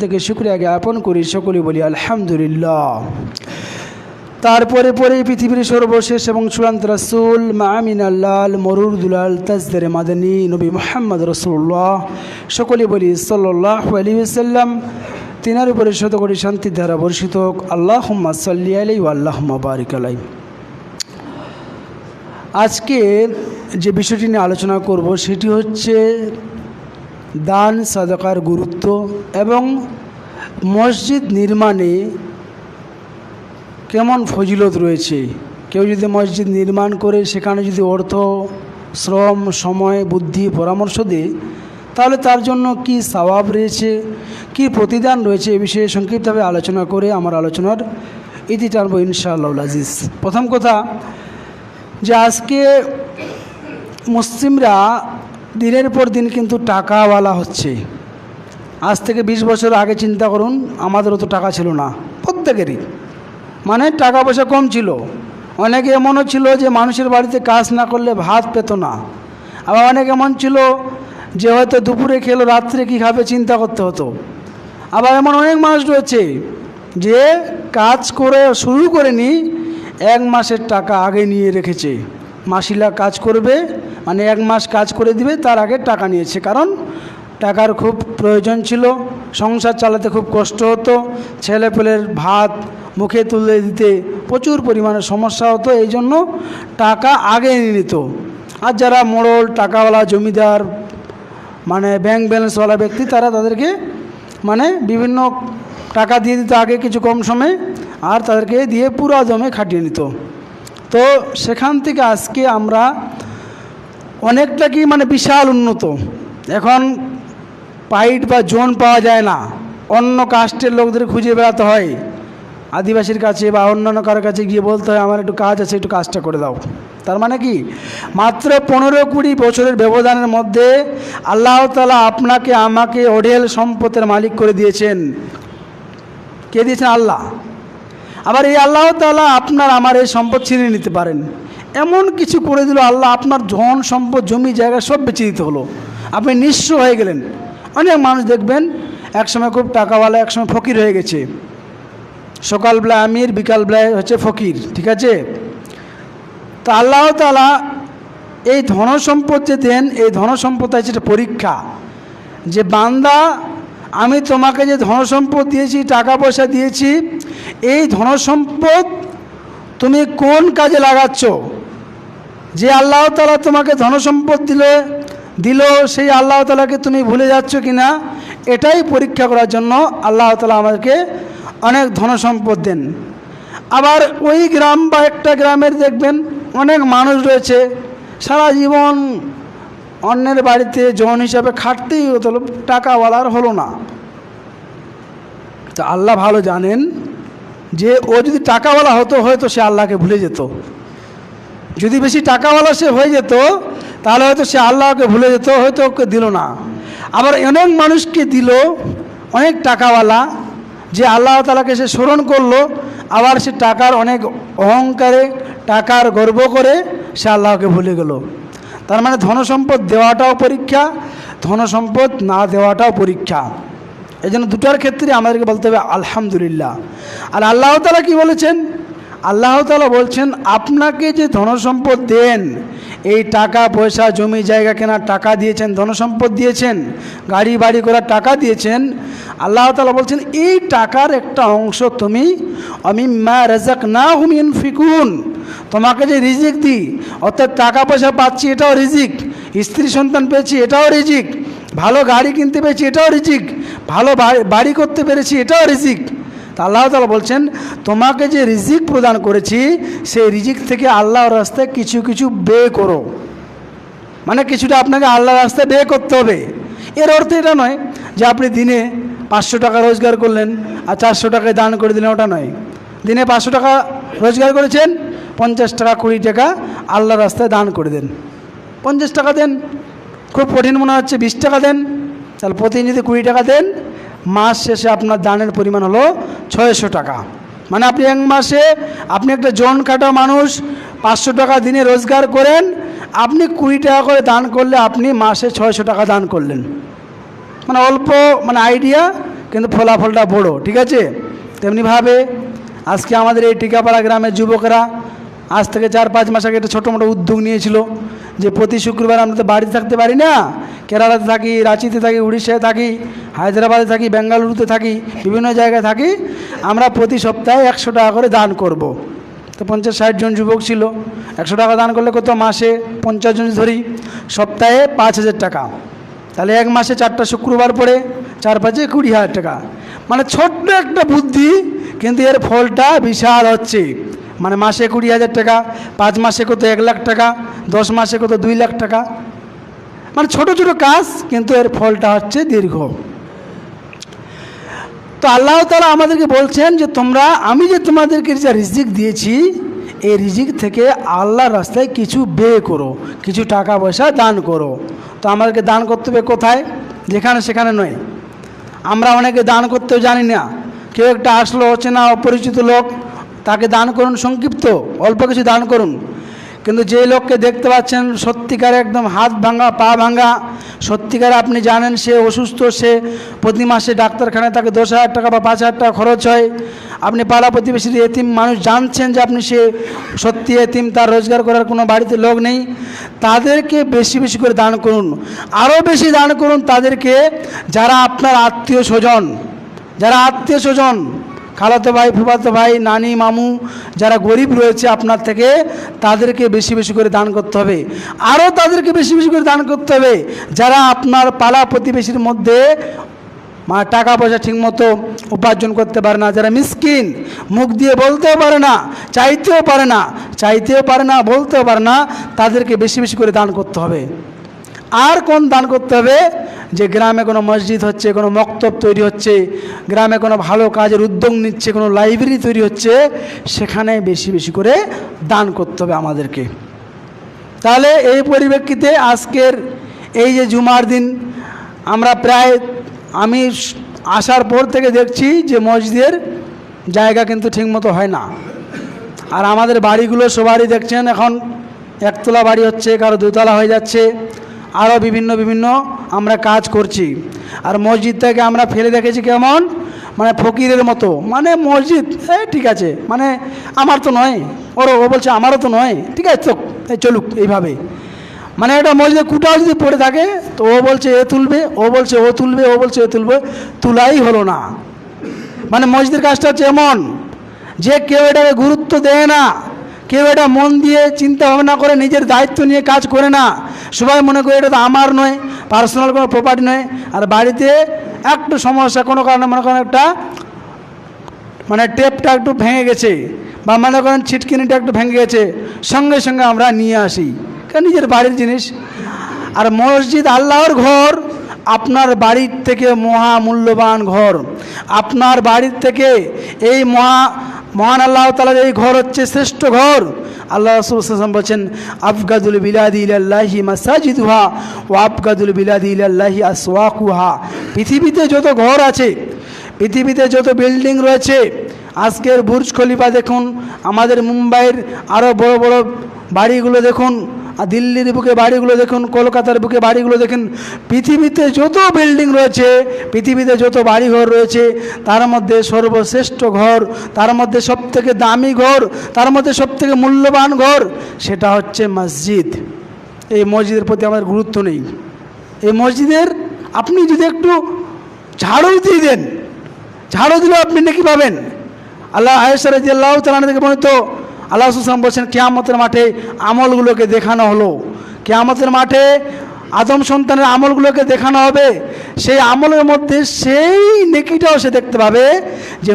থেকে শুকরিয়া জ্ঞাপন করি, সকলে বলি আলহামদুলিল্লাহ। তারপরে পৃথিবীর সর্বশেষ এবং চূড়ান্ত রাসূল মাআমিন আল্লাহ মরুর দুলাল তাজদারে মাদানী নবী মুহাম্মদ রাসূলুল্লাহ, সকলে বলি সাল্লাল্লাহু আলাইহি ওয়াসাল্লাম। তিনার উপরে শতকোটি শান্তির ধারা বর্ষিত হোক। আল্লাহুম্মা সাল্লি আলাইহি ওয়া আল্লাহুম্মা বারিক আলাইহি। আজকে যে বিষয়টি নিয়ে আলোচনা করব সেটি হচ্ছে দান সাদাকার গুরুত্ব এবং মসজিদ নির্মাণে কেমন ফজিলত রয়েছে। কেউ যদি মসজিদ নির্মাণ করে সেখানে যদি অর্থ, শ্রম, সময়, বুদ্ধি, পরামর্শ দেয় তাহলে তার জন্য কি সওয়াব রয়েছে, কি প্রতিদান রয়েছে, এ বিষয়ে সংক্ষিপ্তভাবে আলোচনা করে আমার আলোচনার ইতি টানব ইনশাআল্লাহ আজিজ। প্রথম কথা যে আজকে মুসলিমরা দিনের পর দিন কিন্তু টাকাওয়ালা হচ্ছে। আজ থেকে 20 বছর আগে চিন্তা করুন, আমাদেরও তো টাকা ছিল না, প্রত্যেকেরই মানে টাকা পয়সা কম ছিল। অনেকে এমনও ছিল যে মানুষের বাড়িতে কাজ না করলে ভাত পেত না। আবার অনেক এমন ছিল যে হয়তো দুপুরে খেলো, রাত্রে কী খাবে চিন্তা করতে হতো। আবার এমন অনেক মানুষ রয়েছে যে কাজ করে শুরু করেনি, 1 মাসের টাকা আগে নিয়ে রেখেছে। মাসিলা কাজ করবে মানে 1 মাস কাজ করে দিবে, তার আগে টাকা নিয়েছে। কারণ টাকার খুব প্রয়োজন ছিল, সংসার চালাতে খুব কষ্ট হতো, ছেলেপেলের ভাত মুখে তুলে দিতে প্রচুর পরিমাণে সমস্যা হতো, এই জন্য টাকা আগে নিয়ে নিত। আর যারা মোড়ল, টাকাওয়ালা, জমিদার মানে ব্যাংক ব্যালেন্সওয়ালা ব্যক্তি, তারা তাদেরকে মানে বিভিন্ন টাকা দিয়ে দিত আগে কিছু কম সময়ে, আর তাদেরকে দিয়ে পুরো জমে খাটিয়ে নিত। তো সেখান থেকে আজকে আমরা অনেকটা কি মানে বিশাল উন্নত। এখন পাইট বা জোন পাওয়া যায় না, অন্য কাস্টের লোকদের খুঁজে বেড়াতে হয়। আদিবাসীর কাছে বা অন্যান্য কারোর কাছে গিয়ে বলতে হয় আমার একটু কাজ আছে, একটু কাজটা করে দাও। তার মানে কি মাত্র 15-20 বছরের ব্যবধানের মধ্যে আল্লাহ তাআলা আপনাকে আমাকে অঢেল সম্পদের মালিক করে দিয়েছেন। কে দিয়েছেন? আল্লাহ। আবার এই আল্লাহ তাআলা আপনার আমার এই সম্পদ ছিনিয়ে নিতে পারেন, এমন কিছু করে দিল আল্লাহ। আপনার ধন সম্পদ, জমি জায়গা সব বেঁচে দিতে হলো, আপনি নিঃস্ব হয়ে গেলেন। অনেক মানুষ দেখবেন একসময় খুব টাকাওয়ালা, একসময় ফকির হয়ে গেছে। সকালবেলা আমির, বিকালবেলায় হচ্ছে ফকির, ঠিক আছে? তো আল্লাহ তাআলা এই ধনসম্পদ যে দেন, এই ধনসম্পদ আছে এটা পরীক্ষা। যে বান্দা, আমি তোমাকে যে ধনসম্পদ দিয়েছি, টাকা পয়সা দিয়েছি, এই ধনসম্পদ তুমি কোন কাজে লাগাচ্ছ? যে আল্লাহ তাআলা তোমাকে ধনসম্পদ দিল সেই আল্লাহ তাআলাকে তুমি ভুলে যাচ্ছ কি না, এটাই পরীক্ষা করার জন্য আল্লাহ তাআলা আমাদেরকে অনেক ধনসম্পদ দেন। আবার ওই গ্রাম বা একটা গ্রামের দেখবেন অনেক মানুষ রয়েছে সারা জীবন অন্যের বাড়িতে জন হিসাবে খাটতেই হতো, টাকাওয়ালার হলো না। তো আল্লাহ ভালো জানেন যে ও যদি টাকাওয়ালা হতো হয়তো সে আল্লাহকে ভুলে যেত। যদি বেশি টাকাওয়ালা সে হয়ে যেত তাহলে হয়তো সে আল্লাহকে ভুলে যেত, হয়তো ওকে দিল না। আবার অনেক মানুষকে দিল, অনেক টাকাওয়ালা, যে আল্লাহ তাআলাকে সে স্মরণ করলো, আবার সে টাকার অনেক অহংকারে, টাকার গর্ব করে সে আল্লাহকে ভুলে গেল। তার মানে ধনসম্পদ দেওয়াটাও পরীক্ষা, ধনসম্পদ না দেওয়াটাও পরীক্ষা। এই জন্য দুটার ক্ষেত্রে আমাদেরকে বলতে হবে আলহামদুলিল্লাহ। আর আল্লাহ তাআলা কি বলেছেন? আল্লাহ তাআলা বলছেন আপনাকে যে ধনসম্পদ দেন, এই টাকা পয়সা, জমি জায়গা কেনার টাকা দিয়েছেন, ধনসম্পদ দিয়েছেন, গাড়ি বাড়ি করার টাকা দিয়েছেন, আল্লাহ তাআলা বলছেন এই টাকার একটা অংশ তুমি মিম্মা রাযাকনাহুম ইউনফিকুন, তোমাকে যে রিজিক দিই, অর্থাৎ টাকা পয়সা পাচ্ছি এটাও রিজিক, স্ত্রী সন্তান পেয়েছি এটাও রিজিক, ভালো গাড়ি কিনতে পেরেছি এটাও রিজিক, ভালো বাড়ি করতে পেরেছি এটাও রিজিক। তা আল্লাহ তাআলা বলছেন তোমাকে যে রিজিক প্রদান করেছি সেই রিজিক থেকে আল্লাহর রাস্তায় কিছু কিছু ব্যয় করো। মানে কিছুটা আপনাকে আল্লাহর রাস্তায় ব্যয় করতে হবে। এর অর্থ এটা নয় যে আপনি দিনে 500 টাকা রোজগার করলেন আর 400 টাকায় দান করে দিলেন, ওটা নয়। দিনে 500 টাকা রোজগার করেছেন, 50 টাকা 20 টাকা আল্লাহর রাস্তায় দান করে দেন। 50 টাকা দেন, খুব কঠিন মনে হচ্ছে 20 টাকা দেন, তাহলে প্রতিদিন যদি 20 টাকা দেন, মাস শেষে আপনার দানের পরিমাণ হলো 600 টাকা। মানে আপনি 1 মাসে, আপনি একটা জন কাটা মানুষ, 500 টাকা দিনে রোজগার করেন, আপনি 20 টাকা করে দান করলে আপনি মাসে 600 টাকা দান করলেন। মানে অল্প, মানে আইডিয়া কিন্তু ফলাফলটা বড়, ঠিক আছে। তেমনিভাবে আজকে আমাদের এই টিকাপাড়া গ্রামের যুবকরা আজ থেকে 4-5 মাস আগে একটা ছোটো মোটো উদ্যোগ নিয়েছিল যে প্রতি শুক্রবার আমরা তো বাড়িতে থাকতে পারি না, কেরালাতে থাকি, রাঁচিতে থাকি, উড়িষ্যায় থাকি, হায়দ্রাবাদে থাকি, বেঙ্গালুরুতে থাকি, বিভিন্ন জায়গায় থাকি, আমরা প্রতি সপ্তাহে 100 টাকা করে দান করব। তো 50-60 জন যুবক ছিল, 100 টাকা দান করলে কত, মাসে 50 জন ধরি, সপ্তাহে 5000 টাকা, তাহলে এক মাসে 4টা শুক্রবার পড়ে 4-5-এ 20,000 টাকা। মানে ছোট্ট একটা বুদ্ধি, কিন্তু এর ফলটা বিশাল হচ্ছে। মানে মাসে 20,000 টাকা, 5 মাসে কত 1 লাখ টাকা, 10 মাসে কত 2 লাখ টাকা। মানে ছোট ছোট কাজ, কিন্তু এর ফলটা হচ্ছে দীর্ঘ। তো আল্লাহ তাআলা আমাদেরকে বলছেন যে তোমরা, আমি যে তোমাদেরকে যা রিজিক দিয়েছি, এই রিজিক থেকে আল্লাহর রাস্তায় কিছু ব্যয় করো, কিছু টাকা পয়সা দান করো। তো আমাদেরকে দান করতে হবে কোথায়? যেখানে সেখানে নয়। আমরা অনেকে দান করতেও জানি না। কেউ একটা আসলো, অচেনা অপরিচিত লোক, তাকে দান করুন, সংক্ষিপ্ত অল্প কিছু দান করুন। কিন্তু যে লোককে দেখতে পাচ্ছেন সত্যিকারে একদম হাত ভাঙা, পা ভাঙা, সত্যিকারে আপনি জানেন সে অসুস্থ, সে প্রতি মাসে ডাক্তারখানায় তাকে 10,000 টাকা বা 5,000 টাকা খরচ হয়, আপনি পাড়া প্রতিবেশীর এতিম মানুষ জানছেন যে আপনি সে সত্যি এতিম, তার রোজগার করার কোনো বাড়িতে লোক নেই, তাদেরকে বেশি বেশি করে দান করুন। আরও বেশি দান করুন তাদেরকে যারা আপনার আত্মীয় স্বজন, যারা আত্মীয় স্বজন, খালাতো ভাই, ফুফাতো ভাই, নানি, মামু, যারা গরিব রয়েছে আপনার থেকে, তাদেরকে বেশি বেশি করে দান করতে হবে। আরও তাদেরকে বেশি বেশি করে দান করতে হবে যারা আপনার পাড়া প্রতিবেশীর মধ্যে টাকা পয়সা ঠিকমতো উপার্জন করতে পারে না, যারা মিসকিন, মুখ দিয়ে বলতেও পারে না, চাইতেও পারে না, বলতেও পারে না, তাদেরকে বেশি বেশি করে দান করতে হবে। আর কোন দান করতে হবে? যে গ্রামে কোনো মসজিদ হচ্ছে, কোনো মক্তব তৈরি হচ্ছে, গ্রামে কোনো ভালো কাজের উদ্যোগ নিচ্ছে, কোনো লাইব্রেরি তৈরি হচ্ছে, সেখানে বেশি বেশি করে দান করতে হবে আমাদেরকে। তাহলে এই পরিপ্রেক্ষিতে আজকের এই যে জুমার দিন, আমরা প্রায়, আমি আসার পর থেকে দেখছি যে মসজিদের জায়গা কিন্তু ঠিকমতো হয় না। আর আমাদের বাড়িগুলো সবারই দেখছেন এখন একতলা বাড়ি হচ্ছে, কারো 2তলা হয়ে যাচ্ছে, আরও বিভিন্ন আমরা কাজ করছি। আর মসজিদটাকে আমরা ফেলে দেখেছি কেমন, মানে ফকিরের মতো। মানে মসজিদ ঠিক আছে, মানে আমার তো নয়, ও বলছে আমারও তো নয়, ঠিক আছে তো চলুক এইভাবে। মানে একটা মসজিদে কুটাও যদি পড়ে থাকে, তো ও বলছে এ তুলবে, ও বলছে ও তুলবে, ও বলছে এ তুলবে, তুলাই হলো না। মানে মসজিদের কাজটা হচ্ছে এমন যে কেউ এটাকে গুরুত্ব দেয় না, কেউ এটা মন দিয়ে চিন্তা ভাবনা করে নিজের দায়িত্ব নিয়ে কাজ করে না। সবাই মনে করে এটা তো আমার নয়, পার্সোনাল কোনো প্রপার্টি নয়। আর বাড়িতে একটু সমস্যা কোনো কারণে, মনে করেন একটা মানে টেপটা একটু ভেঙে গেছে, বা মনে করেন ছিটকিনিটা একটু ভেঙে গেছে, সঙ্গে সঙ্গে আমরা নিয়ে আসি, কারণ নিজের বাড়ির জিনিস। আর মসজিদ আল্লাহর ঘর, আপনার বাড়ির থেকে মহা মূল্যবান ঘর। আপনার বাড়ির থেকে এই মহান আল্লাহ তাআলার এই ঘর হচ্ছে শ্রেষ্ঠ ঘর। আল্লাহ রাসূল সাল্লাল্লাহু আলাইহি ওয়াসাল্লাম বলেছেন, আফগাদুল বিলাদি ইলাল্লাহি মাসাজিদুহা ওয়া আফগাদুল বিলাদি ইলাল্লাহি আসওয়াকুহা। পৃথিবীতে যত ঘর আছে, পৃথিবীতে যত বিল্ডিং রয়েছে, আজকের বুর্জ খলিফা দেখুন, আমাদের মুম্বাইয়ের আরও বড় বড় বাড়িগুলো দেখুন, আর দিল্লির বুকে বাড়িগুলো দেখুন, কলকাতার বুকে বাড়িগুলো দেখুন, পৃথিবীতে যত বিল্ডিং রয়েছে, পৃথিবীতে যত বাড়িঘর রয়েছে, তার মধ্যে সর্বশ্রেষ্ঠ ঘর, তার মধ্যে সবথেকে দামি ঘর, তার মধ্যে সবথেকে মূল্যবান ঘর, সেটা হচ্ছে মসজিদ। এই মসজিদের প্রতি আমাদের গুরুত্ব নেই। এই মসজিদের আপনি যদি একটু ঝাড়ু দিয়ে দেন, ঝাড়ু দিলেও আপনি নাকি পাবেন। আল্লাহ আয়েশা রাদিয়াল্লাহু তাআলা থেকে বর্ণিত, আল্লাহ রাসূল সাল্লাল্লাহু আলাইহি ওয়াসাল্লাম বলছেন, কিয়ামতের মাঠে আমলগুলোকে দেখানো হলো, কিয়ামতের মাঠে আদম সন্তানের আমলগুলোকে দেখানো হবে। সেই আমলের মধ্যে সেই নেকিটাও সে দেখতে পাবে যে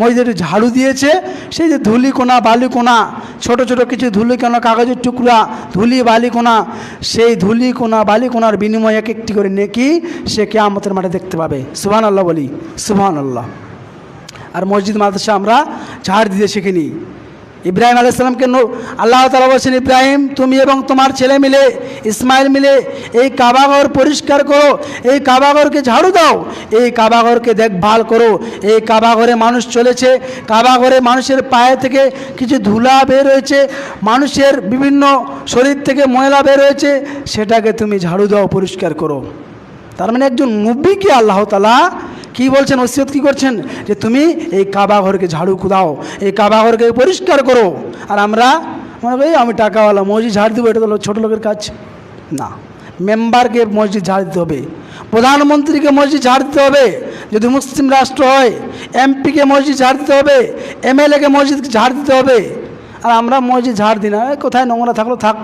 মসজিদে ঝাড়ু দিয়েছে, সেই যে ধুলিকোনা বালিকোনা, ছোট ছোট কিছু ধুলিকোনা, কাগজের টুকরা, ধুলি বালিকোনা, সেই ধুলিকোনা বালিকোনার বিনিময়ে এক একটি করে নেকি সে কিয়ামতের মাঠে দেখতে পাবে। সুবহানাল্লাহ বলি, সুবহানাল্লাহ। আর মসজিদ মাদ্রাসা আমরা ঝাড় দিতে শিখিনি। ইব্রাহিম আলাইহিস সালামকে আল্লাহ তাআলা বলেছেন, ইব্রাহিম তুমি এবং তোমার ছেলে মিলে, ইসমাইল মিলে এই কাবাঘর পরিষ্কার করো, এই কাবাঘরকে ঝাড়ু দাও, এই কাবাঘরকে দেখভাল করো। এই কাবাঘরে মানুষ চলেছে, কাবাঘরে মানুষের পায়ে থেকে কিছু ধুলা বের হয়েছে, মানুষের বিভিন্ন শরীর থেকে ময়লা বের হয়েছে, সেটাকে তুমি ঝাড়ু দাও, পরিষ্কার করো। তার মানে একজন নবীকে আল্লাহ তাআলা কি বলছেন, ওসিয়ত কি করছেন, যে তুমি এই কাবা ঘরকে ঝাড়ু দাও, এই কাবা ঘরকে পরিষ্কার করো। আর আমরা মনে করি আমি টাকাওয়ালা, মসজিদ ঝাড় দেবো, এটা তো ছোটো লোকের কাজ না। মেম্বারকে মসজিদ ঝাড় দিতে হবে, প্রধানমন্ত্রীকে মসজিদ ঝাড় দিতে হবে, যদি মুসলিম রাষ্ট্র হয় এমপিকে মসজিদ ঝাড় দিতে হবে, এমএলএকে মসজিদ ঝাড় দিতে হবে। আর আমরা মসজিদ ঝাড় দিই না, কোথায় নোংরা থাকলো থাক,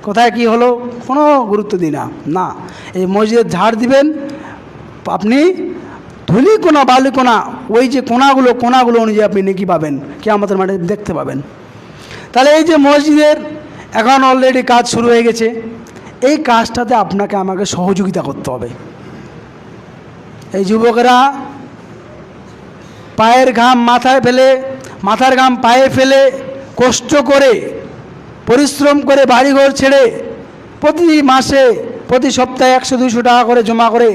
কোথায় কি হলো কোনো গুরুত্ব দিই না। না, এই মসজিদের ঝাড় দিবেন আপনি, ধুলি কোনা বালি কোনা, ওই যে কোনাগুলো অনুযায়ী আপনি নেকি পাবেন, কিয়ামতের মাঠে দেখতে পাবেন। তাহলে এই যে মসজিদের এখন অলরেডি কাজ শুরু হয়ে গেছে, এই কাজটাতে আপনাকে আমাকে সহযোগিতা করতে হবে। এই যুবকেরা পায়ের ঘাম মাথায় ফেলে, মাথার ঘাম পায়ে ফেলে, কষ্ট করে পরিশ্রম করে বাড়িঘর ছেড়ে প্রতি মাসে প্রতি সপ্তাহে 100-200 টাকা করে জমা করে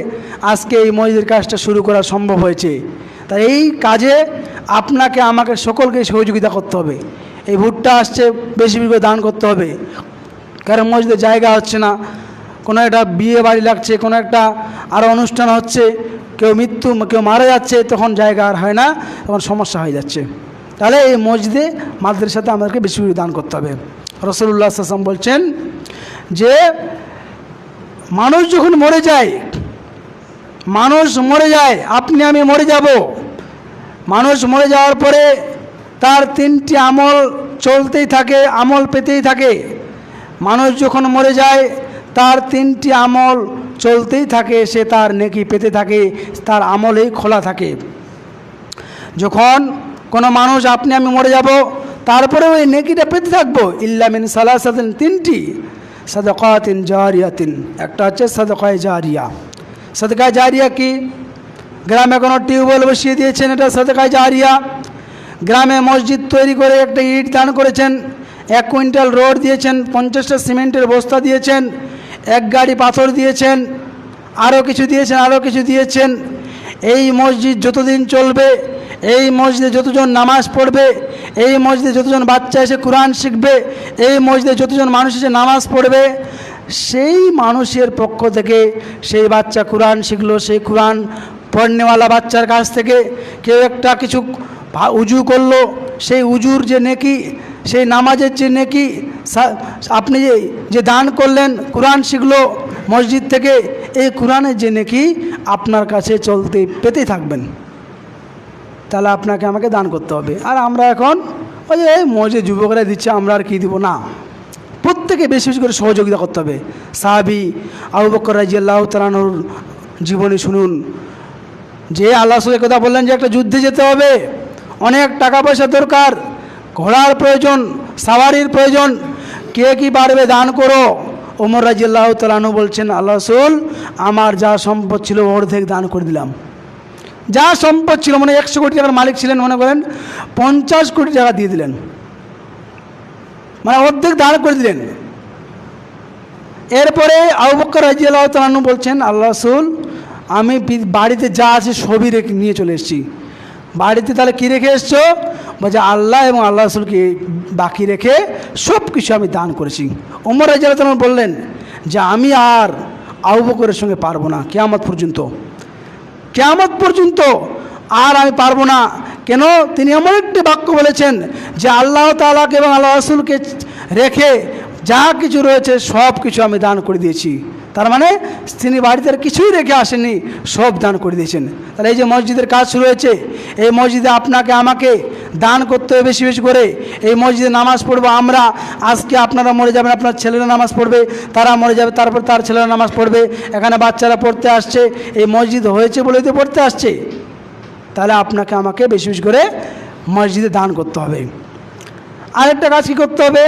আজকে এই মসজিদের কাজটা শুরু করা সম্ভব হয়েছে। তাই এই কাজে আপনাকে আমাকে সকলকে সহযোগিতা করতে হবে। এই ভুট্টা আসছে, বেশি বেশি করে দান করতে হবে, কারণ মসজিদে জায়গা হচ্ছে না, কোনো একটা বিয়ে বাড়ি লাগছে, কোনো একটা আরও অনুষ্ঠান হচ্ছে, কেউ মারা যাচ্ছে, তখন জায়গা আর হয় না, তখন সমস্যা হয়ে যাচ্ছে। তাহলে এই মসজিদে মাদ্রাসাতে আমাদেরকে বেশি বেশি দান করতে হবে। রাসূলুল্লাহ সাল্লাল্লাহু আলাইহি ওয়াসাল্লাম বলছেন যে মানুষ যখন মরে যায়, আপনি আমি মরে যাব, মানুষ মরে যাওয়ার পরে তার 3টি আমল চলতেই থাকে, আমল পেতেই থাকে। মানুষ যখন মরে যায় তার 3টি আমল চলতেই থাকে, সে তার নেকি পেতে থাকে, তার আমলেই খোলা থাকে। যখন কোনো মানুষ আপনি আমি মরে যাব, তারপরে ওই নেকিটা পেতে থাকবো। ইল্লা মিন সালাসাতিন, 3টি, সাদাকাতিন জারিয়াতিন, একটা হচ্ছে সাদাকায়ে জারিয়া। সাদাকায়ে জারিয়া কি? গ্রামে কোনো টিউবওয়েল বসিয়ে দিয়েছেন, এটা সাদাকায়ে জারিয়া। গ্রামে মসজিদ তৈরি করে একটা ইট দান করেছেন, 1 কুইন্টাল রড দিয়েছেন, 50টা সিমেন্টের বস্তা দিয়েছেন, 1 গাড়ি পাথর দিয়েছেন, আরও কিছু দিয়েছেন। এই মসজিদ যতদিন চলবে, এই মসজিদে যতজন নামাজ পড়বে, এই মসজিদে যতজন বাচ্চা এসে কোরআন শিখবে, এই মসজিদে যতজন মানুষ এসে নামাজ পড়বে, সেই মানুষের পক্ষ থেকে সেই বাচ্চা কোরআন শিখলো, সেই কোরআন পড়নেওয়ালা বাচ্চার কাছ থেকে কেউ একটা কিছু উজু করলো, সেই উজুর যে নেকি, সেই নামাজের যে নেকি, আপনি যে দান করলেন, কোরআন শিখলো মসজিদ থেকে, এই কোরআনের যে নেকি আপনার কাছে পেতেই থাকবেন। তাহলে আপনাকে আমাকে দান করতে হবে। আর আমরা এখন ওই যে মসজিদ যুবকরা দিচ্ছে, আমরা আর কি দিব না, প্রত্যেকে বেশি বেশি করে সহযোগিতা করতে হবে। সাহাবী আবু বকর রাদিয়াল্লাহু তাআলা আনহুর জীবনী শুনুন, যে আল্লাহ রাসূলের কথা বললেন যে একটা যুদ্ধে যেতে হবে, অনেক টাকা পয়সা দরকার, ঘোড়ার প্রয়োজন, সাওয়ারির প্রয়োজন, কে কি পারবে দান করো। ওমর রাদিয়াল্লাহু তাআলা আনহু বলছেন, আল্লাহ রাসূল আমার যা সম্পদ ছিল অর্ধেক দান করে দিলাম। যা সম্পদ ছিল, মানে 100 কোটি টাকার মালিক ছিলেন, মনে করেন 50 কোটি টাকা দিয়ে দিলেন, মানে অর্ধেক দান করে দিলেন। এরপরে আবু বকর রাদিয়াল্লাহু তাআলা আনহু বলছেন, আল্লাহ রাসূল আমি বাড়িতে যা আছে সবই নিয়ে চলে এসেছি। বাড়িতে তাহলে কী রেখে এসছো? বলছে আল্লাহ এবং আল্লাহ রাসূলকে বাকি রেখে সব কিছু আমি দান করেছি। ওমর রাদিয়াল্লাহু তাআলা বললেন যে আমি আর আবু বকরের সঙ্গে পারবো না, কিয়ামত পর্যন্ত আর আমি পারবো না। কেন? তিনি এমন একটি বাক্য বলেছেন যে আল্লাহ তাআলাকে এবং আল্লাহ রাসূলকে রেখে যা কিছু রয়েছে সব কিছু আমি দান করে দিয়েছি। তার মানে তিনি বাড়িতে আর কিছুই রেখে আসেননি, সব দান করে দিয়েছেন। তাহলে এই যে মসজিদের কাজ শুরু হয়েছে, এই মসজিদে আপনাকে আমাকে দান করতে হবে বেশি বেশি করে। এই মসজিদে নামাজ পড়বো আমরা, আজকে আপনারা মরে যাবেন, আপনার ছেলেরা নামাজ পড়বে, তারা মরে যাবে, তারপর তার ছেলেরা নামাজ পড়বে, এখানে বাচ্চারা পড়তে আসছে, এই মসজিদ হয়েছে বলেই তো পড়তে আসছে। তাহলে আপনাকে আমাকে বেশি বেশি করে মসজিদে দান করতে হবে। আরেকটা কাজ কী করতে হবে,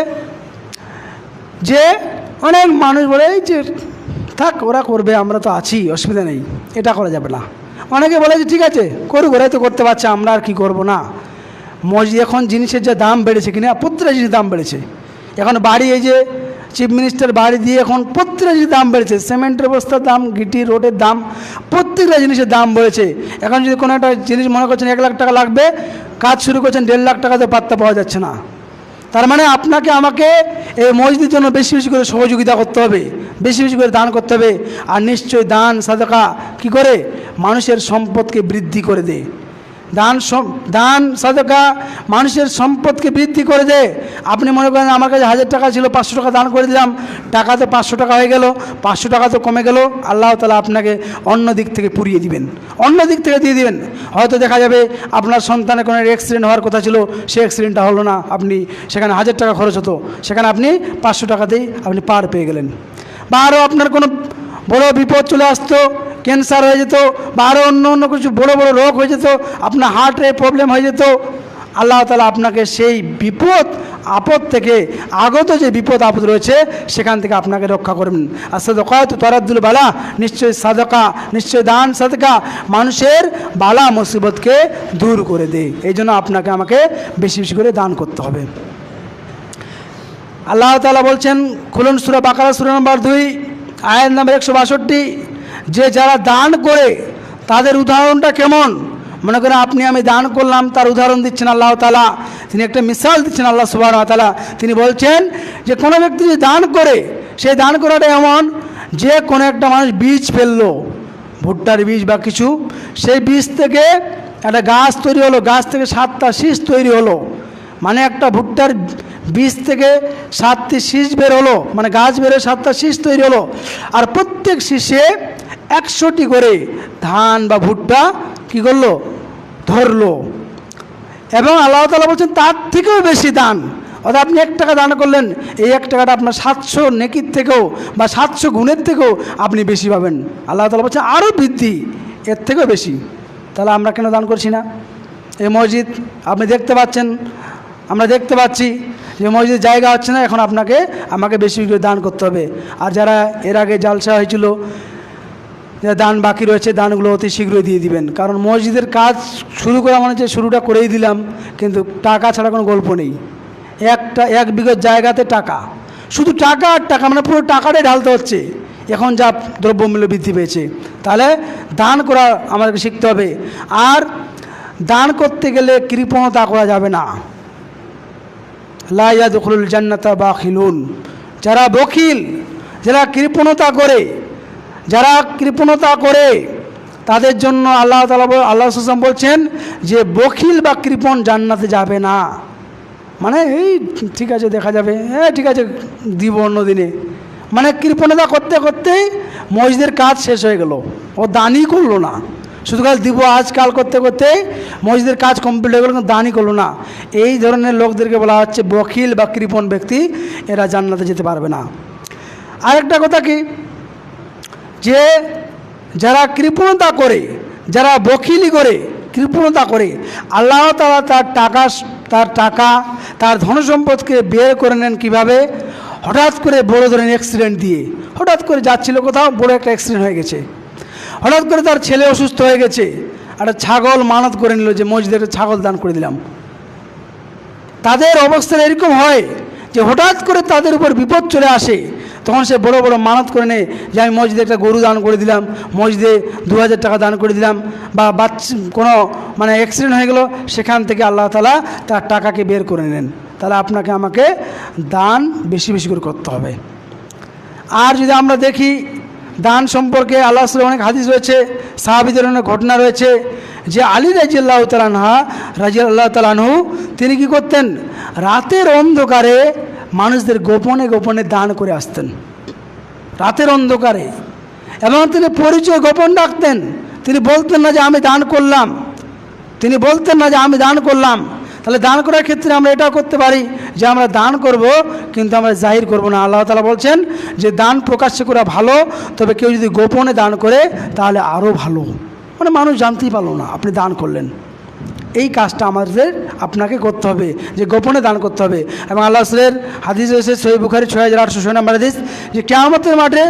যে অনেক মানুষ বলে যে থাক ওরা করবে, আমরা তো আছি, অসুবিধা নেই, এটা করা যাবে না। অনেকে বলে যে ঠিক আছে করুক, ওরাই তো করতে পারছে, আমরা আর কি করব না। মসজিদ এখন জিনিসের যা দাম বেড়েছে কিনা, প্রত্যেকটা জিনিসের দাম বেড়েছে। এখন বাড়ি, এই যে চিফ মিনিস্টার বাড়ি দিয়ে এখন প্রত্যেকটা জিনিসের দাম বেড়েছে, সিমেন্টের বস্তার দাম, গিটি রোডের দাম, প্রত্যেকটা জিনিসের দাম বেড়েছে। এখন যদি কোনো একটা জিনিস মনে করছেন 1 লাখ টাকা লাগবে, কাজ শুরু করছেন 1.5 লাখ টাকা, তো পাত্তা পাওয়া যাচ্ছে না। তার মানে আপনাকে আমাকে এই মসজিদের জন্য বেশি বেশি করে সহযোগিতা করতে হবে, বেশি বেশি করে দান করতে হবে। আর নিশ্চয়ই দান সাদাকা কি করে? মানুষের সম্পদকে বৃদ্ধি করে দেয়। দান সাদাকা মানুষের সম্পদকে বৃদ্ধি করে দেয়। আপনি মনে করেন আমার কাছে 1000 টাকা ছিল, 500 টাকা দান করে দিলাম, টাকা তো 500 টাকা হয়ে গেল, 500 টাকা তো কমে গেল। আল্লাহ তাআলা আপনাকে অন্য দিক থেকে পুড়িয়ে দিবেন, অন্য দিক থেকে দিয়ে দিবেন। হয়তো দেখা যাবে আপনার সন্তানের কোনো অ্যাক্সিডেন্ট হওয়ার কথা ছিল, সে অ্যাক্সিডেন্টটা হলো না, আপনি সেখানে 1000 টাকা খরচ হতো, সেখানে আপনি 500 টাকাতেই আপনি পার পেয়ে গেলেন। বা আরও আপনার কোনো বড় বিপদ চলে আসতো, ক্যান্সার হয়ে যেত, বা আরও অন্য অন্য কিছু বড় বড় রোগ হয়ে যেত, আপনার হার্টে প্রবলেম হয়ে যেত। আল্লাহ তাআলা আপনাকে সেই বিপদ আপদ থেকে, আগত যে বিপদ আপদ রয়েছে সেখান থেকে আপনাকে রক্ষা করবেন। আর সাদাকাতু তারাদ্দুল বালা, নিশ্চয়ই সাদাকা, নিশ্চয়ই দান সাদাকা মানুষের বালা মুসিবতকে দূর করে দেয়। এই জন্য আপনাকে আমাকে বেশি বেশি করে দান করতে হবে। আল্লাহ তাআলা বলছেন, খুলুন সূরা বাকারা সূরা নম্বর 2 আয়াত নম্বর 162, যে যারা দান করে তাদের উদাহরণটা কেমন। মনে করেন আপনি আমি দান করলাম, তার উদাহরণ দিচ্ছেন আল্লাহ তাআলা, তিনি একটা মিসাল দিচ্ছেন আল্লাহ সুবহানাহু ওয়া তাআলা। তিনি বলছেন যে কোনো ব্যক্তি যদি দান করে, সেই দান করাটা এমন যে কোনো একটা মানুষ বীজ ফেললো, ভুট্টার বীজ বা কিছু, সেই বীজ থেকে একটা গাছ তৈরি হলো, গাছ থেকে 7টা শীষ তৈরি হলো, মানে একটা ভুট্টার বীজ থেকে 7টি শীষ বের হলো, মানে গাছ বেরো 7টা শীষ তৈরি হলো। আর প্রত্যেক শীষে 100টি করে ধান বা ভুট্টা কি করলো? ধরলো। এবং আল্লাহ তাআলা বলছেন তার থেকেও বেশি দান। অর্থাৎ আপনি 1 টাকা দান করলেন, এই 1 টাকাটা আপনার 700 নেকির থেকেও বা 700 গুণের থেকেও আপনি বেশি পাবেন। আল্লাহ তাআলা বলছেন আরও বৃদ্ধি, এর থেকেও বেশি। তাহলে আমরা কেন দান করছি না? এই মসজিদ আপনি দেখতে পাচ্ছেন, আমরা দেখতে পাচ্ছি যে মসজিদের জায়গা হচ্ছে না, এখন আমাকে বেশি করে দান করতে হবে। আর যারা এর আগে জালসা হয়েছিল, যে দান বাকি রয়েছে, দানগুলো অতি শীঘ্রই দিয়ে দিবেন। কারণ মসজিদের কাজ শুরু করা মানে হচ্ছে শুরুটা করেই দিলাম, কিন্তু টাকা ছাড়া কোনো গল্প নেই। 1 বিঘত জায়গাতে টাকা, শুধু টাকা আর টাকা, মানে পুরো টাকাটাই ঢালতে হচ্ছে এখন যা দ্রব্যমূল্য বৃদ্ধি পেয়েছে। তাহলে দান করা আমাদেরকে শিখতে হবে। আর দান করতে গেলে কৃপণতা করা যাবে না। লা ইয়াদখুলুল জান্নাতা বাখিলুন, যারা বখিল, যারা কৃপণতা করে তাদের জন্য আল্লাহ রাসূল বলছেন যে বখিল বা কৃপণ জান্নাতে যাবে না। মানে এই ঠিক আছে দেখা যাবে, হ্যাঁ ঠিক আছে দিব অন্য দিনে, মানে কৃপণতা করতে করতেই মসজিদের কাজ শেষ হয়ে গেল, ও দানই করলো না। শুধু কাল দিব আজকাল করতে করতে মসজিদের কাজ কমপ্লিট হয়ে গেল, কিন্তু দানই করলো না। এই ধরনের লোকদেরকে বলা হচ্ছে বখিল বা কৃপণ ব্যক্তি, এরা জান্নাতে যেতে পারবে না। আরেকটা কথা কি, যে যারা কৃপণতা করে, যারা বখিলি করে, কৃপণতা করে, আল্লাহ তাআলা তার ধনসম্পদকে বের করে নেন কীভাবে? হঠাৎ করে বড় ধরনের অ্যাক্সিডেন্ট দিয়ে, হঠাৎ করে যাচ্ছিল কোথাও, বড় একটা অ্যাক্সিডেন্ট হয়ে গেছে, হঠাৎ করে তার ছেলে অসুস্থ হয়ে গেছে, একটা ছাগল মানত করে নিল যে মসজিদে একটা ছাগল দান করে দিলাম। তাদের অবস্থা এরকম হয় যে হঠাৎ করে তাদের উপর বিপদ চলে আসে, তখন সে বড় বড় মানত করে নেয় যে আমি মসজিদে একটা গরু দান করে দিলাম, মসজিদে 2000 টাকা দান করে দিলাম, বা কোনো মানে অ্যাক্সিডেন্ট হয়ে গেল, সেখান থেকে আল্লাহ তাআলা তার টাকাকে বের করে নেন। তাহলে আপনাকে আমাকে দান বেশি বেশি করে করতে হবে। আর যদি আমরা দেখি দান সম্পর্কে আল্লাহ রাসূলের অনেক হাদিস রয়েছে, সাহাবীদের অনেক ঘটনা রয়েছে, যে আলী রাদিয়াল্লাহু তাআলা আনহু তিনি কি করতেন? রাতের অন্ধকারে মানুষদের গোপনে গোপনে দান করে আসতেন, রাতের অন্ধকারে। এবং তিনি পরিচয় গোপন রাখতেন, তিনি বলতেন না যে আমি দান করলাম, তাহলে দান করার ক্ষেত্রে আমরা এটাও করতে পারি যে আমরা দান করব, কিন্তু আমরা জাহির করব না। আল্লাহ তাআলা বলছেন যে দান প্রকাশ্যে করা ভালো, তবে কেউ যদি গোপনে দান করে তাহলে আরও ভালো, মানে মানুষ জানতেই পারলো না আপনি দান করলেন। এই কাজটা আপনাকে করতে হবে, যে গোপনে দান করতে হবে। এবং আল্লাহ রাসূলের হাদিস রয়েছে সহিহ বুখারী 6806 নম্বর হাদিস, যে কিয়ামতের মাঠে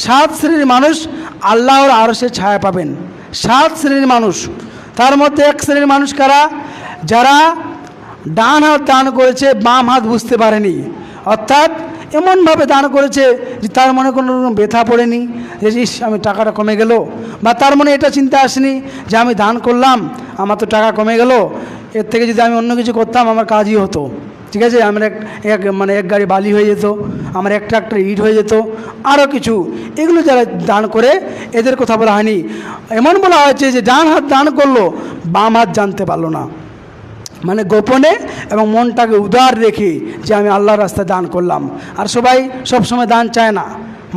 7 শ্রেণীর মানুষ আল্লাহর আরশের ছায়া পাবেন। 7 শ্রেণীর মানুষ, তার মধ্যে 1 শ্রেণীর মানুষ কারা? যারা ডান হাত দান করেছে, বাম হাত বুঝতে পারেনি, অর্থাৎ এমনভাবে দান করেছে যে তার মনে কোনো রকম ব্যথা পড়েনি যে ইস আমি টাকাটা কমে গেল, বা তার মনে এটা চিন্তা আসেনি যে আমি দান করলাম আমার তো টাকা কমে গেল, এর থেকে যদি আমি অন্য কিছু করতাম আমার কাজই হতো। ঠিক আছে, আমার এক গাড়ি বালি হয়ে যেত, আমার এক ট্রাক্টর ইট হয়ে যেত, আরও কিছু। এগুলো যারা দান করে এদের কথা বলা হয়নি। এমন বলা হয়েছে যে ডান হাত দান করলো, বাম হাত জানতে পারলো না, মানে গোপনে এবং মনটাকে উদার রেখে যে আমি আল্লাহর রাস্তায় দান করলাম। আর সবাই সবসময় দান চায় না।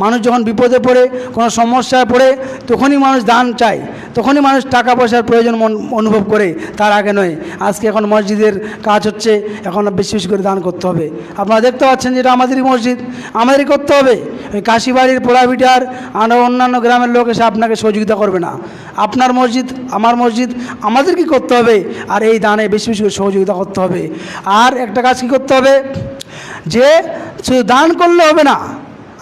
মানুষ যখন বিপদে পড়ে, কোনো সমস্যায় পড়ে, তখনই মানুষ দান চায়, তখনই মানুষ টাকা পয়সার প্রয়োজন অনুভব করে, তার আগে নয়। আজকে এখন মসজিদের কাজ হচ্ছে, এখন বেশি বেশি করে দান করতে হবে। আপনারা দেখতে পাচ্ছেন যে এটা আমাদেরই মসজিদ, আমাদেরই করতে হবে। ওই কাশিবাড়ির পোড়াভিটার আর অন্যান্য গ্রামের লোক এসে আপনাকে সহযোগিতা করবে না। আপনার মসজিদ, আমার মসজিদ, আমাদের কি করতে হবে? আর এই দানে বেশি বেশি করে সহযোগিতা করতে হবে। আর একটা কাজ কী করতে হবে, যে শুধু দান করলে হবে না।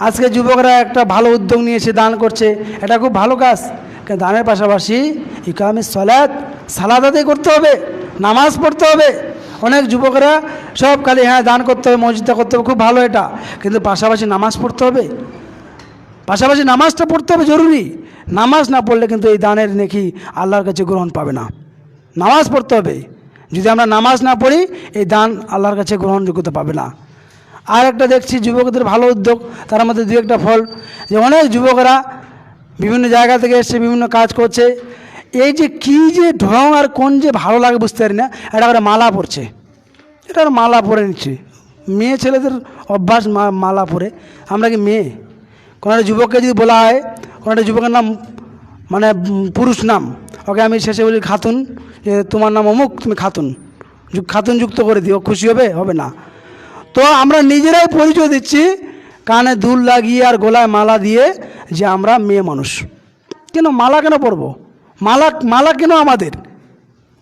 আজকে যুবকরা একটা ভালো উদ্যোগ নিয়েছে, দান করছে, এটা খুব ভালো কাজ। কিন্তু দানের পাশাপাশি ইকামিস সালাত আদায় করতে হবে, নামাজ পড়তে হবে। অনেক যুবকরা সব খালি হ্যাঁ দান করতে হবে, মসজিদটা করতে হবে, খুব ভালো এটা, কিন্তু পাশাপাশি নামাজ পড়তে হবে, পাশাপাশি নামাজটা পড়তে হবে জরুরি। নামাজ না পড়লে কিন্তু এই দানের নেকি আল্লাহর কাছে গ্রহণ পাবে না। নামাজ পড়তে হবে। যদি আমরা নামাজ না পড়ি, এই দান আল্লাহর কাছে গ্রহণযোগ্যতা পাবে না। আর একটা দেখছি যুবকদের ভালো উদ্যোগ, তার মধ্যে দু একটা ফল, যে অনেক যুবকরা বিভিন্ন জায়গা থেকে এসে বিভিন্ন কাজ করছে। এই যে কী যে ঢং আর কোন যে ভালো লাগে বুঝতে পারি না, এটা করে মালা পরছে, এটা মালা পরে নিচ্ছে। মেয়ে ছেলেদের অভ্যাস মালা পরে, আমরা কি মেয়ে? কোনো একটা যুবককে যদি বলা হয়, কোনো একটা যুবকের নাম মানে পুরুষ নাম, ওকে আমি শেষে বলি খাতুন, যে তোমার নাম অমুক, তুমি খাতুন, খাতুন যুক্ত করে দিও, খুশি হবে? হবে না। তো আমরা নিজেরাই পরিচয় দিচ্ছি কানে দুল লাগিয়ে আর গলায় মালা দিয়ে যে আমরা মেয়ে মানুষ। কেন মালা কেন পরবো? মালা কেন আমাদের?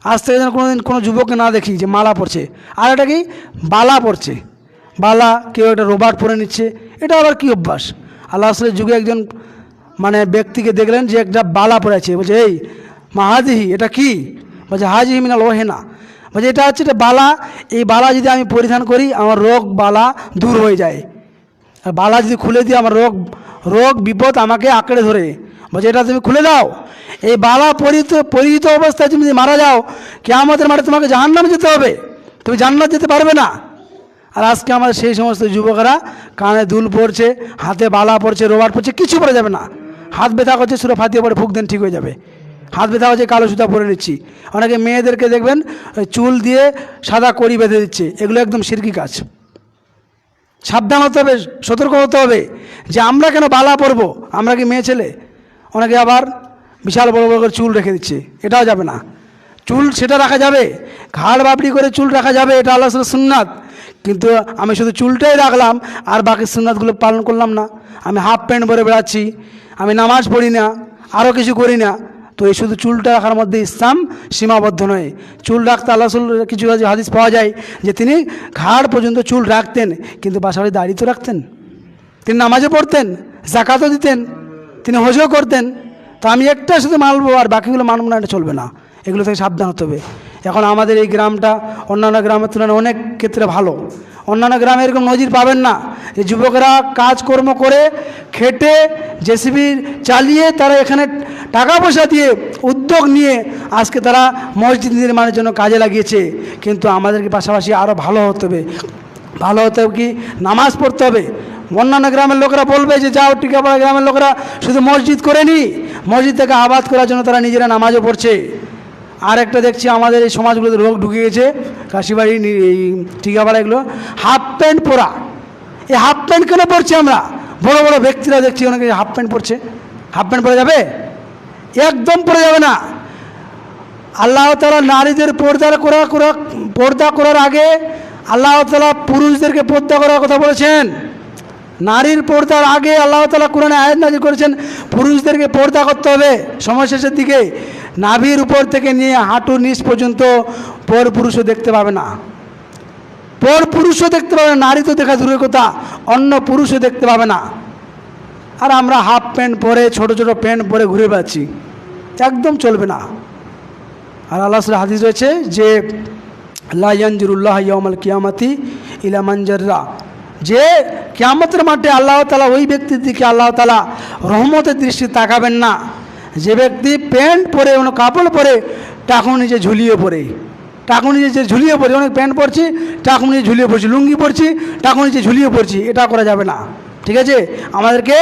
আজ থেকে যেন কোনোদিন কোনো যুবককে না দেখি যে মালা পরছে। আর এটা কি বালা পরছে, বালা, কেউ একটা রোবার্ট পরে নিচ্ছে, এটা আবার কি অভ্যাস? আল্লাহ আসলে যুগে একজন মানে ব্যক্তিকে দেখলেন যে একটা বালা পরেছে, বলছে এই মাহাজিহি, এটা কি? বলছে হাজিহি মিনাল ওহেনা, বলছে এটা হচ্ছে এটা বালা, এই বালা যদি আমি পরিধান করি আমার রোগ বালা দূর হয়ে যায়, আর বালা যদি খুলে দিই আমার রোগ বিপদ আমাকে আঁকড়ে ধরে। বলছে এটা তুমি খুলে দাও। এই বালা পরিহিত অবস্থায় তুমি যদি মারা যাও, কিয়ামতের মাঠে তোমাকে জাহান্নামে যেতে হবে, তুমি জান্নাত যেতে পারবে না। আর আজকে আমাদের সেই সমস্ত যুবকেরা কানে দুল পড়ছে, হাতে বালা পড়ছে, রোবার পড়ছে, কিছু পরে যাবে না। হাত ব্যথা করছে, সূরা ফাতিহা পড়ে ফুঁক দেন, ঠিক হয়ে যাবে। হাত ব্যথা হচ্ছে, কালো সুতা পরে নিচ্ছি। অনেকে মেয়েদেরকে দেখবেন চুল দিয়ে সাদা কড়ি বেঁধে দিচ্ছে, এগুলো একদম শিরকি কাজ। সাবধান হতে হবে, সতর্ক হতে হবে যে আমরা কেন বালা পরবো, আমরা কি মেয়ে ছেলে? অনেকে আবার বিশাল বড় বড় করে চুল রেখে দিচ্ছে, এটাও যাবে না। চুল সেটা রাখা যাবে, ঘাড় বাপড়ি করে চুল রাখা যাবে, এটা আল্লাহ সুন্নাত। কিন্তু আমি শুধু চুলটাই রাখলাম আর বাকি সুন্নাতগুলো পালন করলাম না। আমি হাফ প্যান্ট পরে বেড়াচ্ছি, আমি নামাজ পড়ি না, আরও কিছু করি না। তো এই শুধু চুলটা রাখার মধ্যে ইসলাম সীমাবদ্ধ নয়। চুল রাখতে আল্লাহ কিছু হাদিস পাওয়া যায় যে তিনি ঘাড় পর্যন্ত চুল রাখতেন, কিন্তু পাশাপাশি দাড়ি তো রাখতেন। তিনি নামাজও পড়তেন, জাকাতও দিতেন, তিনি হজও করতেন। তো আমি একটা শুধু মানবো আর বাকিগুলো মানব না, এটা চলবে না। এগুলো থেকে সাবধান হতে হবে। এখন আমাদের এই গ্রামটা অন্যান্য গ্রামের তুলনায় অনেক ক্ষেত্রে ভালো। অন্যান্য গ্রামে এরকম নজির পাবেন না যে যুবকরা কাজকর্ম করে খেটে জেসিবি চালিয়ে তারা এখানে টাকা পয়সা দিয়ে উদ্যোগ নিয়ে আজকে তারা মসজিদ নির্মাণের জন্য কাজে লাগিয়েছে। কিন্তু আমাদেরকে পাশাপাশি আরও ভালো হতে হবে। ভালো হতে হবে কি, নামাজ পড়তে হবে। অন্যান্য গ্রামের লোকেরা বলবে যে যাও টিকাপাড়া গ্রামের লোকেরা শুধু মসজিদ করেনি, মসজিদ থেকে আবাদ করার জন্য তারা নিজেরা নামাজও পড়ছে। আর একটা দেখছি আমাদের এই সমাজগুলোতে রোগ ঢুকে গেছে, কাশিবাড়ি এই টিকাপাড়া এগুলো হাফ প্যান্ট পরা। এই হাফ প্যান্ট কেন পরছি আমরা? বড় বড় ব্যক্তিরা দেখছি অনেকে হাফ প্যান্ট পরছে। হাফ প্যান্ট পরে যাবে? একদম পরে যাবে না। আল্লাহ তাআলা নারীদের পর্দা করার আগে আল্লাহ তাআলা পুরুষদেরকে পর্দা করার কথা বলেছেন। নারীর পর্দার আগে আল্লাহ তাআলা কোরআনে আয়াত নাযিল করেছেন পুরুষদেরকে পর্দা করতে হবে। সময় শেষের দিকে নাভির উপর থেকে নিয়ে হাঁটুর নিচ পর্যন্ত পর পুরুষও দেখতে পাবে না, পর পুরুষও দেখতে পাবে না। নারী তো দেখা দূরের কথা, অন্য পুরুষও দেখতে পাবে না। আর আমরা হাফ প্যান্ট পরে, ছোট ছোট প্যান্ট পরে ঘুরে বেড়াচ্ছি, একদম চলবে না। আর আল্লাহ তাআলার হাদিস রয়েছে যে লা ইয়ানজুরুল্লাহ ইয়াউমাল কিয়ামাতি ইলা মান জাররা, যে কিয়ামতের মাঠে আল্লাহ তাআলা ওই ব্যক্তির দিকে আল্লাহ তাআলা রহমতের দৃষ্টি তাকাবেন না যে ব্যক্তি প্যান্ট পরে, কাপড় পরে টাকুন নিচে ঝুলিয়ে পড়ে। টাকুনি নিচে ঝুলিয়ে পড়ছি, অনেক প্যান্ট পরছি টাকুনি নিচে ঝুলিয়ে পড়ছি, লুঙ্গি পরছি টাকুনি নিচে ঝুলিয়ে পড়ছি, এটা করা যাবে না। ঠিক আছে, আমাদেরকে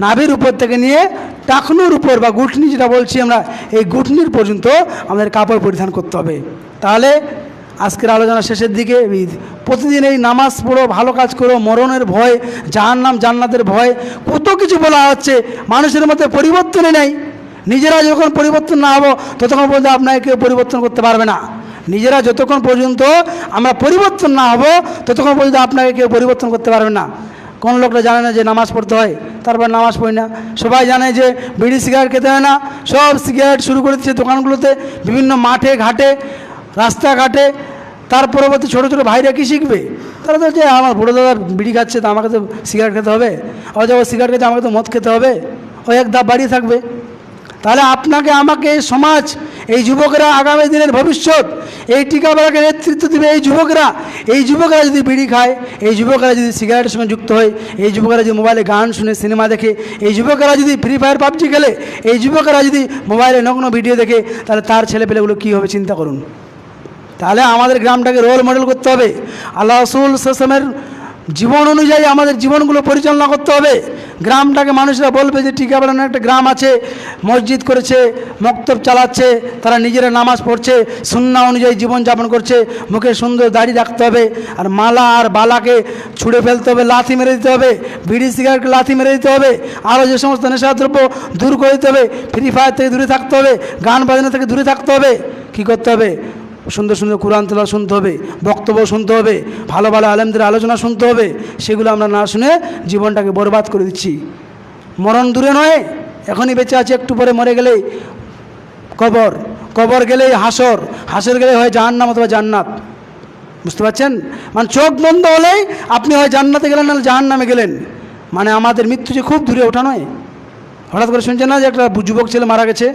নাভির উপর থেকে নিয়ে টাকনুর উপর বা গুঠনি যেটা বলছি আমরা, এই গুঠনির পর্যন্ত আমাদের কাপড় পরিধান করতে হবে। তাহলে আজকের আলোচনা শেষের দিকে, প্রতিদিন এই নামাজ পড়ো, ভালো কাজ করো, মরণের ভয়, জাহান্নাম জান্নাতের ভয়, কত কিছু বলা হচ্ছে, মানুষের মধ্যে পরিবর্তনই নেই। নিজেরা যখন পরিবর্তন না হবো ততক্ষণ পর্যন্ত আপনাকে কেউ পরিবর্তন করতে পারবে না। নিজেরা যতক্ষণ পর্যন্ত আমরা পরিবর্তন না হব ততক্ষণ পর্যন্ত আপনাকে কেউ পরিবর্তন করতে পারবে না। কোন লোকটা জানে না যে নামাজ পড়তে হয়, তারপর নামাজ পড়ি না। সবাই জানে যে বিড়ি সিগারেট খেতে হয় না, সব সিগারেট শুরু করে দিচ্ছে দোকানগুলোতে, বিভিন্ন মাঠে ঘাটে রাস্তাঘাটে। তার পরবর্তী ছোটো ছোটো ভাইরা কী শিখবে? তারা তো যে আমার বড়ো দাদা বিড়ি খাচ্ছে, তো আমাকে তো সিগারেট খেতে হবে, অথবা ও সিগারেট খেতে আমাকে তো মদ খেতে হবে, ও এক ধাপ বাড়িয়ে থাকবে। তাহলে আপনাকে আমাকে এই সমাজ, এই যুবকরা আগামী দিনের ভবিষ্যৎ, এই টিকাবালাকে নেতৃত্ব দেবে এই যুবকরা। এই যুবকরা যদি বিড়ি খায়, এই যুবকরা যদি সিগারেটের সঙ্গে যুক্ত হয়, এই যুবকরা যদি মোবাইলে গান শুনে, সিনেমা দেখে, এই যুবকরা যদি ফ্রি ফায়ার পাবজি খেলে, এই যুবকরা যদি মোবাইলে নগ্ন ভিডিও দেখে, তাহলে তার ছেলেপেলেগুলো কী হবে চিন্তা করুন। তাহলে আমাদের গ্রামটাকে রোল মডেল করতে হবে, আল্লাহ রাসূল সাল্লাল্লাহু আলাইহি ওয়াসাল্লামের জীবন অনুযায়ী আমাদের জীবনগুলো পরিচালনা করতে হবে। গ্রামটাকে মানুষরা বলবে যে টিকাবালানো একটা গ্রাম আছে, মসজিদ করেছে, মক্তব চালাচ্ছে, তারা নিজেরা নামাজ পড়ছে, সুন্নাহ অনুযায়ী জীবনযাপন করছে, মুখে সুন্দর দাড়ি রাখতে হবে, আর মালা আর বালাকে ছুঁড়ে ফেলতে হবে, লাথি মেরে দিতে হবে, বিড়ি সিগারেটকে লাথি মেরে দিতে হবে, আরও যে সমস্ত নেশাদ্রব্য দূর করে দিতে হবে, ফ্রি ফায়ার থেকে দূরে থাকতে হবে, গান বাজনা থেকে দূরে থাকতে হবে। কী করতে হবে? সুন্দর সুন্দর কোরআন তেলাওয়াত শুনতে হবে, বক্তব্য শুনতে হবে, ভালো ভালো আলেমদের আলোচনা শুনতে হবে। সেগুলো আমরা না শুনে জীবনটাকে বরবাদ করে দিচ্ছি। মরণ দূরে নয়, এখনই বেঁচে আছে, একটু পরে মরে গেলেই কবর, কবর গেলেই হাসর, হাসর গেলেই হয় জাহান্নাম অথবা জান্নাত। বুঝতে পারছেন? মানে চোখ বন্ধ হলেই আপনি হয় জান্নাতে গেলেন না জাহান্নামে গেলেন। মানে আমাদের মৃত্যু যে খুব দূরে ওঠা নয়। হঠাৎ করে শুনছেন না যে একটা যুবক ছেলে মারা গেছে,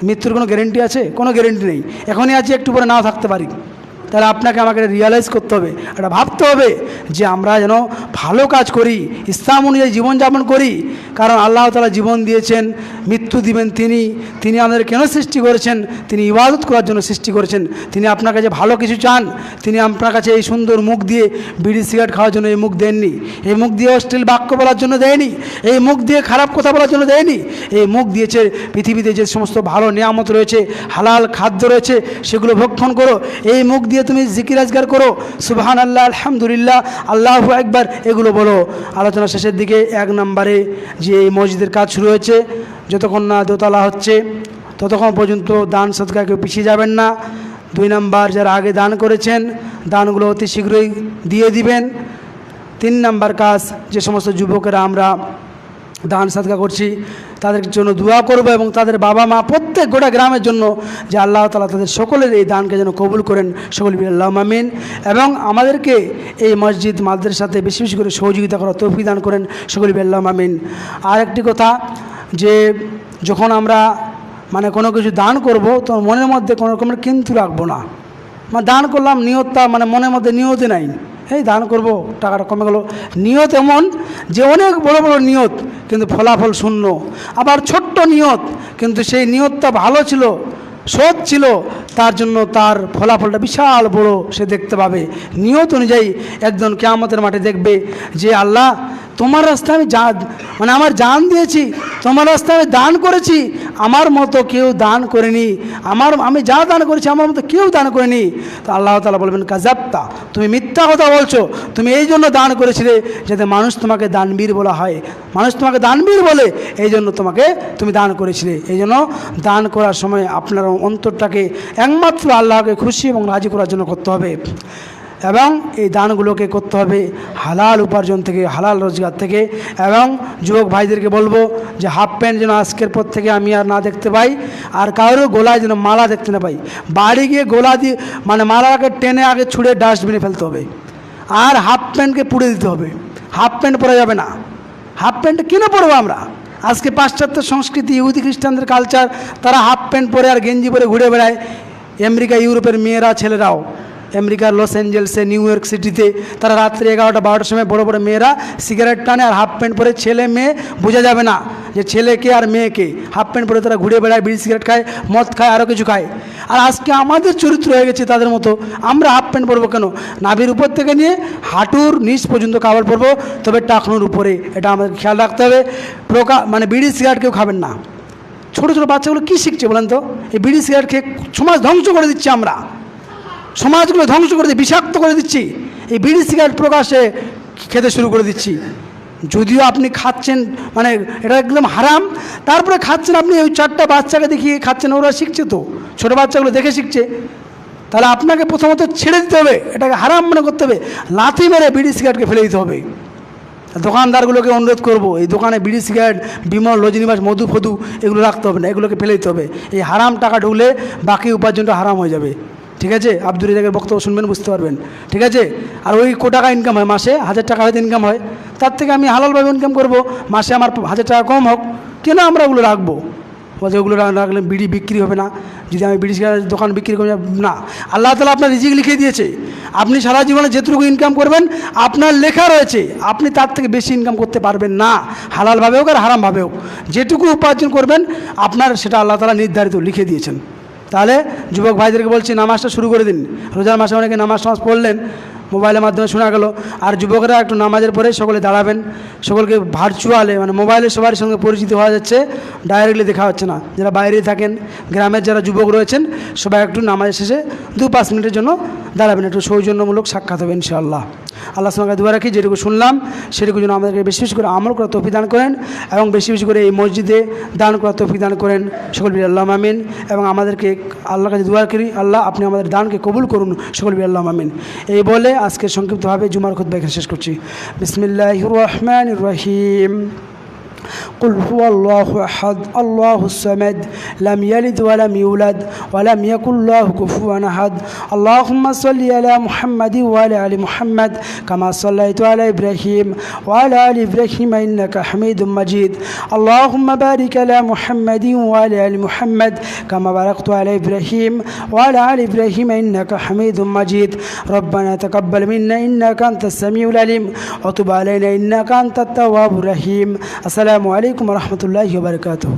মৃত্যুর কোনো গ্যারেন্টি আছে? কোনো গ্যারেন্টি নেই। এখনই আছি, একটু পরে নাও থাকতে পারি। তাহলে আপনাকে আমাকে রিয়ালাইজ করতে হবে, এটা ভাবতে হবে যে আমরা যেন ভালো কাজ করি, ইসলাম অনুযায়ী জীবনযাপন করি। কারণ আল্লাহ তাআলা জীবন দিয়েছেন, মৃত্যু দিবেন তিনি। তিনি আমাদের কেন সৃষ্টি করেছেন? তিনি ইবাদত করার জন্য সৃষ্টি করেছেন। তিনি আপনার কাছে ভালো কিছু চান। তিনি আপনার কাছে এই সুন্দর মুখ দিয়ে বিড়ি সিগারেট খাওয়ার জন্য এই মুখ দেননি, এই মুখ দিয়ে অশ্লীল বাক্য বলার জন্য দেয়নি, এই মুখ দিয়ে খারাপ কথা বলার জন্য দেয়নি। এই মুখ দিয়েছে পৃথিবীতে যে সমস্ত ভালো নিয়ামত রয়েছে, হালাল খাদ্য রয়েছে, সেগুলো ভক্ষণ করো। এই মুখ দিয়ে তুমি জিকির আজগার করো, সুবহানাল্লাহ, আলহামদুলিল্লাহ, আল্লাহু আকবার, এগুলো বলো। আলোচনা শেষের দিকে 1 নম্বরে যে এই মসজিদের কাজ শুরু হয়েছে, যতক্ষণ না দোতলা হচ্ছে ততক্ষণ পর্যন্ত দান সদকা কেউ পিছিয়ে যাবেন না। 2 নম্বর, যারা আগে দান করেছেন দানগুলো অতি শীঘ্রই দিয়ে দিবেন। 3 নম্বর কাজ, যে সমস্ত যুবকেরা আমরা দান সদকা করছি তাদের জন্য দোয়া করব এবং তাদের বাবা মা প্রত্যেক গোটা গ্রামের জন্য যে আল্লাহ তাআলা তাদের সকলের এই দানকে যেন কবুল করেন, সকল আল্লাহুম্মা আমিন। এবং আমাদেরকে এই মসজিদ মাদ্রাসাতে বেশি বেশি করে সহযোগিতা করার তৌফিক দান করেন, সকল আল্লাহুম্মা আমিন। আর একটি কথা, যে যখন আমরা মানে কোনো কিছু দান করব তো মনের মধ্যে কোনো রকমের কিন্তু রাখবো না। মানে দান করলাম, নিয়তটা মানে মনের মধ্যে নিয়তে নাই, এই দান করব টাকাটা কমে গেল। নিয়ত এমন যে অনেক বড় বড় নিয়ত কিন্তু ফলাফল শূন্য, আবার ছোট্ট নিয়ত কিন্তু সেই নিয়তটা ভালো ছিল, সৎ ছিল, তার জন্য তার ফলাফলটা বিশাল বড় সে দেখতে পাবে। নিয়ত অনুযায়ী একজন কিয়ামতের মাঠে দেখবে যে আল্লাহ তোমার রাস্তায় আমি মানে আমার জান দিয়েছি, তোমার রাস্তায় আমি দান করেছি, আমার মতো কেউ দান করেনি, আমি যা দান করেছি আমার মতো কেউ দান করেনি। তো আল্লাহ তাআলা বলবেন কাযাবতা, তুমি মিথ্যা কথা বলছো, তুমি এই জন্য দান করেছিলে যাতে মানুষ তোমাকে দানবীর বলা হয়, মানুষ তোমাকে দানবীর বলে, এই জন্য তুমি দান করেছিলে। এই জন্য দান করার সময় আপনার অন্তরটাকে একমাত্র আল্লাহকে খুশি এবং রাজি করার জন্য করতে হবে। এবং এই দানগুলোকে করতে হবে হালাল উপার্জন থেকে, হালাল রোজগার থেকে। এবং যুবক ভাইদেরকে বলবো যে হাফ প্যান্ট যেন আজকের পর থেকে আমি আর না দেখতে পাই, আর কারোর গোলায় যেন মালা দেখতে না পাই। বাড়ি গিয়ে গোলা দিয়ে মানে মালাকে টেনে আগে ছুঁড়ে ডাস্টবিনে ফেলতে হবে, আর হাফ প্যান্টকে পুড়ে দিতে হবে। হাফ প্যান্ট পরা যাবে না। হাফ প্যান্ট কিনে পরবো আমরা? আজকে পাশ্চাত্য সংস্কৃতি, ইহুদি খ্রিস্টানদের কালচার, তারা হাফ প্যান্ট পরে আর গেঞ্জি পরে ঘুরে বেড়ায়। আমেরিকা ইউরোপের মেয়েরা ছেলেরাও আমেরিকার লস অ্যাঞ্জেলসে, নিউ ইয়র্ক সিটিতে তারা রাত্রে 11টা-12টার সময় বড় বড় মেয়েরা সিগারেট টানে আর হাফ প্যান্ট পরে, ছেলে মেয়ে বোঝা যাবে না যে ছেলেকে আর মেয়েকে, হাফ প্যান্ট পরে তারা ঘুরে বেড়ায়, বিড়ি সিগারেট খায়, মদ খায়, আরও কিছু খায়। আর আজকে আমাদের চরিত্র হয়ে গেছে তাদের মতো। আমরা হাফ প্যান্ট পরবো কেন? নাভির উপর থেকে নিয়ে হাঁটুর নিচ পর্যন্ত কাপড় পরবো, তবে টাকনুর উপরে। এটা আমাদের খেয়াল রাখতে হবে। মানে বিড়ি সিগারেট কেউ খাবেন না। ছোটো ছোটো বাচ্চাগুলো কী শিখছে বলেন তো? এই বিড়ি সিগারেট খেয়ে সমাজ ধ্বংস করে দিচ্ছি আমরা, সমাজগুলো ধ্বংস করে দিচ্ছি, বিষাক্ত করে দিচ্ছি। এই বিড়ি সিগারেট প্রকাশে খেতে শুরু করে দিচ্ছি। যদিও আপনি খাচ্ছেন, মানে এটা একদম হারাম, তারপরে খাচ্ছেন আপনি। ওই 4টা বাচ্চাকে দেখিয়ে খাচ্ছেন, ওরা শিখছে তো, ছোটো বাচ্চাগুলো দেখে শিখছে। তাহলে আপনাকে প্রথমত ছেড়ে দিতে হবে, এটাকে হারাম মনে করতে হবে, লাথি মেরে বিড়ি সিগারেটকে ফেলে দিতে হবে। দোকানদারগুলোকে অনুরোধ করব, এই দোকানে বিড়ি সিগারেট, বিমল, রজনীবাস, মধু ফধু এগুলো রাখতে হবে না, এগুলোকে ফেলে দিতে হবে। এই হারাম টাকা ঢুকলে বাকি উপার্জনটা হারাম হয়ে যাবে। ঠিক আছে? আব্দুর রেজাকের বক্তব্য শুনবেন, বুঝতে পারবেন। ঠিক আছে? আর ওই টাকা ইনকাম হয় মাসে, 1000 টাকা হয়তো ইনকাম হয়, তার থেকে আমি হালালভাবে ইনকাম করব, মাসে আমার 1000 টাকা কম হোক, কেন আমরা ওগুলো রাখবো? বলছে ওগুলো রাখলে বিড়ি বিক্রি হবে না, যদি আমি বিড়ি সিগারেট দোকান বিক্রি করি না। আল্লাহ তাআলা আপনার রিজিক লিখে দিয়েছে, আপনি সারা জীবনে যেটুকু ইনকাম করবেন আপনার লেখা রয়েছে, আপনি তার থেকে বেশি ইনকাম করতে পারবেন না, হালালভাবে হোক আর হারামভাবে হোক। যেটুকু উপার্জন করবেন আপনার, সেটা আল্লাহ তাআলা নির্ধারিত লিখে দিয়েছেন। তাহলে যুবক ভাইদেরকে বলছি, নামাজটা শুরু করে দিন। রোজার মাসে অনেকে নামাজ পড়লেন, মোবাইলের মাধ্যমে শোনা গেল। আর যুবকরা একটু নামাজের পরে সকলে দাঁড়াবেন, সকলকে ভার্চুয়ালে, মানে মোবাইলে সবার সঙ্গে পরিচিত হওয়া যাচ্ছে, ডাইরেক্টলি দেখা হচ্ছে না। যারা বাইরে থাকেন, গ্রামের যারা যুবক রয়েছেন, সবাই একটু নামাজ শেষে 2-5 মিনিটের জন্য দাঁড়াবেন, একটু সৌজন্যমূলক সাক্ষাৎ হবে ইনশাআল্লাহ। আল্লাহ সঙ্গে দোয়া রাখি, যেটুকু শুনলাম সেটুকু যেন আমাদেরকে বেশি বেশি করে আমল করার তৌফিক দান করেন, এবং বেশি বেশি করে এই মসজিদে দান করার তৌফিক দান করেন সকল বলি আল্লাহ আমিন। এবং আমাদেরকে আল্লাহর কাছে দোয়া করি, আল্লাহ আপনি আমাদের দানকে কবুল করুন, সকল বলি আল্লাহ আমিন। এই বলে আজকে সংক্ষিপ্তভাবে জুমার খুতবা এখানে শেষ করছি। বিসমিল্লাহির রহমানির রহিম। قل هو الله أحد الله الصمد لم يلد ولم يولد ولم يكن له كفوا أحد اللهم صل على محمد وعلى آل محمد كما صليت على إبراهيم وعلى آل إبراهيم إنك حميد مجيد اللهم بارك على محمد وعلى آل محمد كما باركت على إبراهيم وعلى آل إبراهيم إنك حميد مجيد ربنا تقبل منا إنك أنت السميع العليم وتب علينا إنك أنت التواب الرحيم। السلام عليكم ورحمة الله وبركاته।